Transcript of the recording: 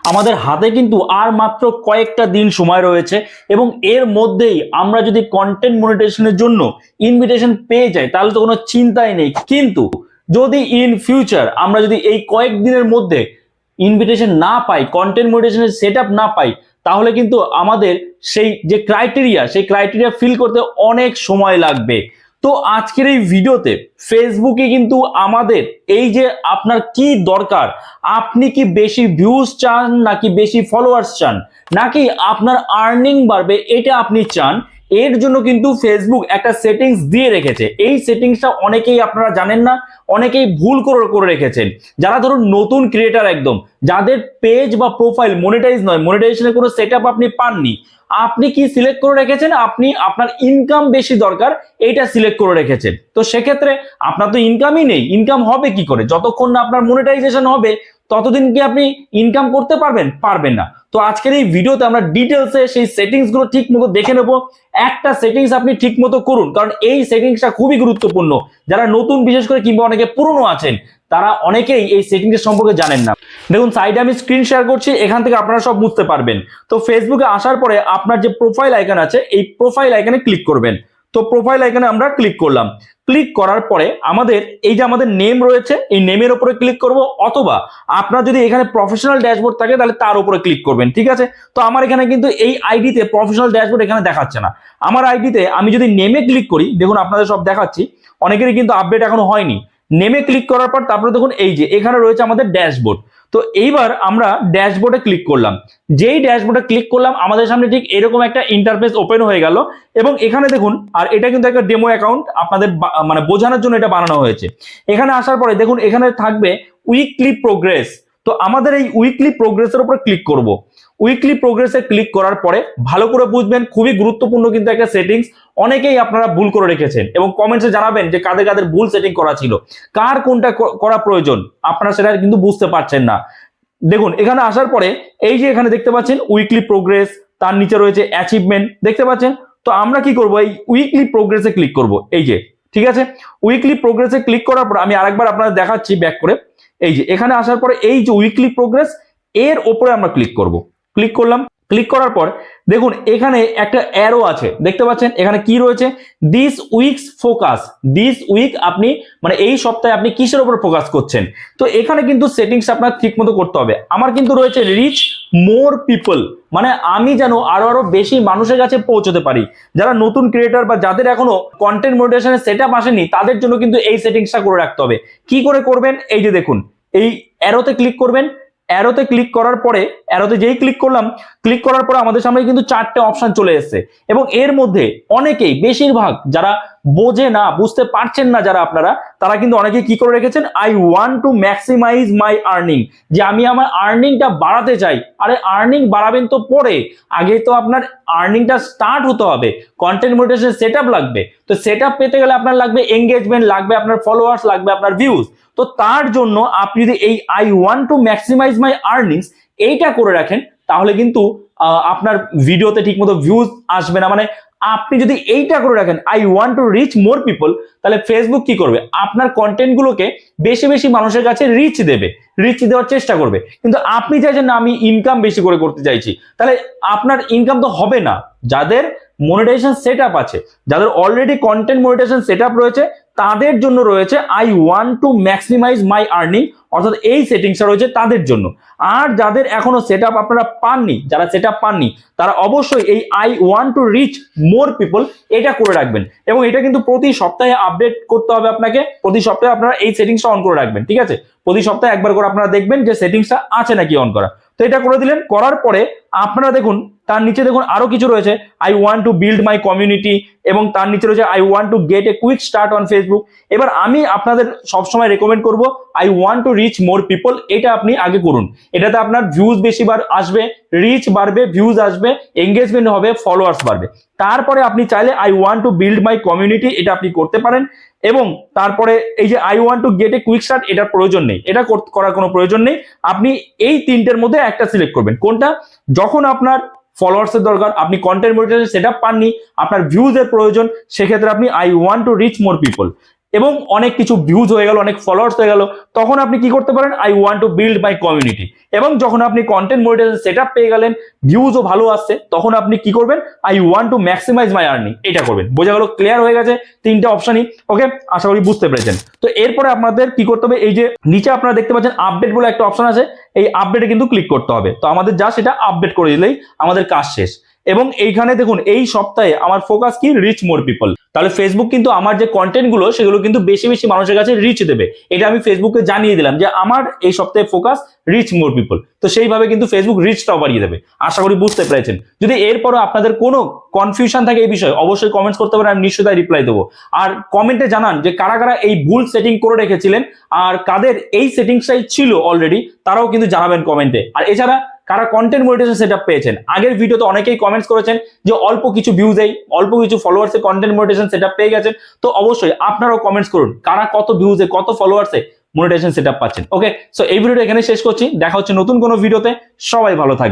আমাদের হাতে কিন্তু আর মাত্র কয়েকটা দিন সময় রয়েছে এবং এর মধ্যেই আমরা যদি কন্টেন্ট মনিটাইজেশনের জন্য ইনভিটেশন পেয়ে যাই তাহলে তো কোনো চিন্তাই নেই। কিন্তু যদি ইন ফিউচার আমরা যদি এই কয়েকদিনের মধ্যে ইনভিটেশন না পাই, কন্টেন্ট মনিটাইজেশনের সেটআপ না পাই, তাহলে কিন্তু আমাদের সেই যে ক্রাইটেরিয়া ফিল করতে অনেক সময় লাগবে। তো আজকের এই ভিডিওতে ফেসবুকে কিন্তু আমাদের এই যে আপনার কি দরকার, আপনি কি বেশি ভিউজ চান নাকি বেশি ফলোয়ার্স চান, নাকি আপনার আর্নিং বাড়বে এটা আপনি চান, এর জন্য কিন্তু ফেসবুক একটা সেটিংস দিয়ে রেখেছে। এই সেটিংসটা অনেকেই আপনারা জানেন না, অনেকেই ভুল করে রেখেছেন। যারা ধরুন নতুন ক্রিয়েটার, একদম যাদের পেজ বা প্রোফাইল মনিটাইজ নয়, মনিটাইজেশনের কোনো সেটআপ আপনি পাননি, আপনি কি সিলেক্ট করে রেখেছেন? আপনি আপনার ইনকাম বেশি দরকার এইটা সিলেক্ট করে রেখেছেন। তো সেক্ষেত্রে আপনার তো ইনকামই নেই, ইনকাম হবে কি করে? যতক্ষণ না আপনার মনিটাইজেশন হবে ততদিন কি আপনি ইনকাম করতে পারবেন না। তো আজকের এই ভিডিওতে আমরা ডিটেলসে সেই সেটিংস গুলো ঠিক মতো দেখে নেব। একটা সেটিংস আপনি ঠিক মতো করুন, কারণ এই সেটিংসটা খুবই গুরুত্বপূর্ণ। যারা নতুন বিশেষ করে কিংবা অনেকে পুরনো আছেন তারা অনেকেই এই সেটিংস সম্পর্কে জানেন না। দেখুন সাইডে আমি স্ক্রিন শেয়ার করছি, এখান থেকে আপনারা সব বুঝতে পারবেন। তো ফেসবুকে আসার পরে আপনার যে প্রোফাইল আইকন আছে এই প্রোফাইল আইকনে ক্লিক করবেন। তো প্রোফাইল আইকনে আমরা ক্লিক করলাম। ক্লিক করার পরে আমাদের এই যে আমাদের নেম রয়েছে এই নেমের উপরে ক্লিক করব, অথবা আপনার যদি এখানে প্রফেশনাল ড্যাশবোর্ড থাকে তাহলে তার উপরে ক্লিক করবেন। ঠিক আছে, তো আমার এখানে কিন্তু এই আইডিতে প্রফেশনাল ড্যাশবোর্ড এখানে দেখাচ্ছে না। আমার আইডিতে আমি যদি নেমে ক্লিক করি, দেখুন আপনাদের সব দেখাচ্ছি, অনেকেরই কিন্তু আপডেট এখনো হয়নি। নেমে ক্লিক করার পর তারপরে দেখুন এই যে এখানে রয়েছে আমাদের ড্যাশবোর্ড। তো এইবার আমরা ড্যাশবোর্ডে ক্লিক করলাম। যেই ড্যাশবোর্ডে ক্লিক করলাম আমাদের সামনে ঠিক এরকম একটা ইন্টারফেস ওপেন হয়ে গেল। এবং এখানে দেখুন, আর এটা কিন্তু একটা ডেমো অ্যাকাউন্ট, আপনাদের মানে বোঝানোর জন্য এটা বানানো হয়েছে। এখানে আসার পরে দেখুন এখানে থাকবে উইকলি প্রোগ্রেস। তো আমাদের এই উইকলি প্রোগ্রেসের উপর ক্লিক করব। উইকলি প্রোগ্রেসে ক্লিক করার পরে ভালো করে বুঝবেন, খুবই গুরুত্বপূর্ণ কিন্তু একটা সেটিংস। অনেকেই আপনারা ভুল করে রেখেছেন এবং কমেন্টসে জানাবেন যে কাদের কাদের ভুল সেটিং করা ছিল, কার কোনটা করা প্রয়োজন আপনারা সেটা কিন্তু বুঝতে পারছেন না। দেখুন এখানে আসার পরে এই যে এখানে দেখতে পাচ্ছেন উইকলি প্রোগ্রেস, তার নিচে রয়েছে অ্যাচিভমেন্ট, দেখতে পাচ্ছেন। তো আমরা কি করব, এই উইকলি প্রোগ্রেসে ক্লিক করব। এই যে ঠিক আছে, উইকলি প্রোগ্রেসে ক্লিক করার পর আমি আরেকবার আপনাদের দেখাচ্ছি ব্যাক করে। এই যে এখানে আসার পরে এই যে উইকলি প্রোগ্রেস এর উপরে আমরা ক্লিক করব। ক্লিক করলাম। ক্লিক করার পর দেখুন এখানে একটা অ্যারো আছে, দেখতে পাচ্ছেন। এখানে কি রয়েছে, this week's focus. This week আপনি মানে এই সপ্তাহে আপনি কিসের উপর ফোকাস করছেন। তো এখানে কিন্তু সেটিংস আপনার ঠিক মতো করতে হবে। আমার কিন্তু রয়েছে রিচ মোর পিপল, মানে আমি যেন আরো বেশি মানুষের কাছে পৌঁছতে পারি। যারা নতুন ক্রিয়েটর বা যাদের এখনো কন্টেন্ট মনিটাইজেশনের সেটআপ আসেনি তাদের জন্য কিন্তু এই সেটিংসটা করে রাখতে হবে। কি করে করবেন, এই যে দেখুন এই অ্যারোতে ক্লিক করবেন। অ্যারোতে ক্লিক করার পরে, অ্যারোতে যেই ক্লিক করলাম, ক্লিক করার পরে আমাদের সামনে কিন্তু চারটে অপশন চলে এসেছে। এবং এর মধ্যে অনেকেই, বেশিরভাগ যারা বোঝে না, বুঝতে পারছেন না যারা আপনারা, তারা কিন্তু অনেকেই কি করে রেখেছেন, I want to maximise my earning, যে আমি আমার আর্নিংটা বাড়াতে চাই। আরে আর্নিং বাড়াবেন তো পরে, আগে তো আপনার আর্নিংটা স্টার্ট হতে হবে। কন্টেন্ট মনিটাইজেশন সেটআপ লাগবে। তো সেটআপ পেতে গেলে আপনার লাগবে এঙ্গেজমেন্ট, লাগবে আপনার ফলোয়ার্স, লাগবে আপনার ভিউজ। তো তার জন্য আপনি যদি এই I want to maximise my earnings এইটা করে রাখেন তাহলে কিন্তু আপনার ভিডিওতে ঠিকমতো ভিউজ আসবে না। মানে আপনি যদি এইটা করে রাখেন I want to reach more people, তাহলে ফেসবুক কি করবে, আপনার কন্টেন্ট গুলোকে বেশি বেশি মানুষের কাছে রিচ দেওয়ার চেষ্টা করবে। কিন্তু আপনি চাইছেন না আমি ইনকাম বেশি করে করতে চাইছি, তাহলে আপনার ইনকাম তো হবে না। যাদের মনিটাইজেশন সেটআপ আছে, যাদের অলরেডি কন্টেন্ট মনিটাইজেশন সেটআপ রয়েছে, তাদের জন্য রয়েছে I want to maximise my earning, অর্থাৎ এই সেটিংসটা রয়েছে তাদের জন্য। আর যাদের এখনো সেটআপ আপনারা পাননি, যারা সেটআপ পাননি, তারা অবশ্যই এই I want to reach more people এটা করে রাখবেন। এবং এটা কিন্তু প্রতি সপ্তাহে আপডেট করতে হবে আপনাকে। প্রতি সপ্তাহে আপনারা এই সেটিংসটা অন করে রাখবেন। ঠিক আছে, প্রতি সপ্তাহে একবার করে আপনারা দেখবেন যে সেটিংসটা আছে নাকি অন করা। তো এটা করে দিলেন। করার পরে আপনারা দেখুন তার নিচে দেখুন আরো কিছু রয়েছে, I want to build my community, এবং তার নিচে রয়েছে I want to get a quick start on Facebook. এবার আমি আপনাদের সবসময় রেকমেন্ড করব I want to reach more people, এটা আপনি আগে করুন। এটাতে আপনার ভিউজ বেশি আসবে, রিচ বাড়বে, ভিউজ আসবে, এঙ্গেজমেন্ট হবে, ফলোয়ার্স বাড়বে। তারপরে আপনি চাইলে I want to build my community এটা আপনি করতে পারেন। এবং তারপরে এই যে I want to get a quick start এটার প্রয়োজন নেই, এটা করার কোনো প্রয়োজন নেই। আপনি এই তিনটের মধ্যে একটা সিলেক্ট করবেন। কোনটা? যখন আপনার ফলোয়ার্সের দরকার, আপনি কন্টেন্ট মনিটাইজেশন সেটআপ পাননি, আপনার ভিউজ এর প্রয়োজন, সেক্ষেত্রে আপনি I want to reach more people. এবং অনেক কিছু ভিউজ হয়ে গেল, অনেক ফলোয়ার্স হয়ে গেল, তখন আপনি কি করতে পারেন, I want to build my community. এবং যখন আপনি কন্টেন্ট মনিটাইজেশন সেটআপ পেয়ে গেলেন, ভিউজও ভালো আসছে, তখন আপনি কি করবেন, I want to maximise my earning, এটা করবেন। বোঝা গেল? ক্লিয়ার হয়ে গেছে তিনটা অপশনই? ওকে, আশা করি বুঝতে পেরেছেন। তো এরপরে আপনাদের কি করতে হবে, এই যে নিচে আপনারা দেখতে পাচ্ছেন আপডেট বলে একটা অপশন আছে, এই আপডেটে কিন্তু ক্লিক করতে হবে। তো আমাদের যা সেটা আপডেট করে দিলেই আমাদের কাজ শেষ। এবং এইখানে দেখুন এই সপ্তাহে আমার ফোকাস কি, রিচ মোর পিপল। তাহলে ফেসবুক কিন্তু আমার যে কন্টেন্ট গুলো সেগুলো কিন্তু বেশি বেশি মানুষের কাছে রিচ দেবে, এটা আমি ফেসবুকে জানিয়ে দিলাম যে আমার এই সপ্তাহে ফোকাস রিচ মোর পিপল। তো সেইভাবে কিন্তু ফেসবুক রিচটাও বাড়িয়ে দেবে। আশা করি বুঝতে পেরেছেন। যদি এরপরও আপনাদের কোনো কনফিউশন থাকে এই বিষয়ে, অবশ্যই কমেন্টস করতে পারেন, আমি নিশ্চয়ই রিপ্লাই দেবো। আর কমেন্টে জানান যে কারা কারা এই ভুল সেটিং করে রেখেছিলেন, আর কাদের এই সেটিংসটাই ছিল অলরেডি, তারাও কিন্তু জানাবেন কমেন্টে। আর এছাড়া কারা কন্টেন্ট মনিটাইজেশন সেটআপ পেয়েছেন, আগের ভিডিওতে অনেকেই কমেন্টস করেছেন যে অল্প কিছু ভিউজেই, অল্প কিছু ফলোয়ার্সে কন্টেন্ট মনিটাইজেশন সেটআপ পেয়ে গেছেন। তো অবশ্যই আপনারাও কমেন্টস করুন কারা কত ভিউজে, কত ফলোয়ার্সে মনিটাইজেশন সেটআপ পাচ্ছেন। ওকে, সো এই ভিডিওটা এখানে শেষ করছি, দেখা হচ্ছে নতুন কোনো ভিডিওতে। সবাই ভালো থাকবেন।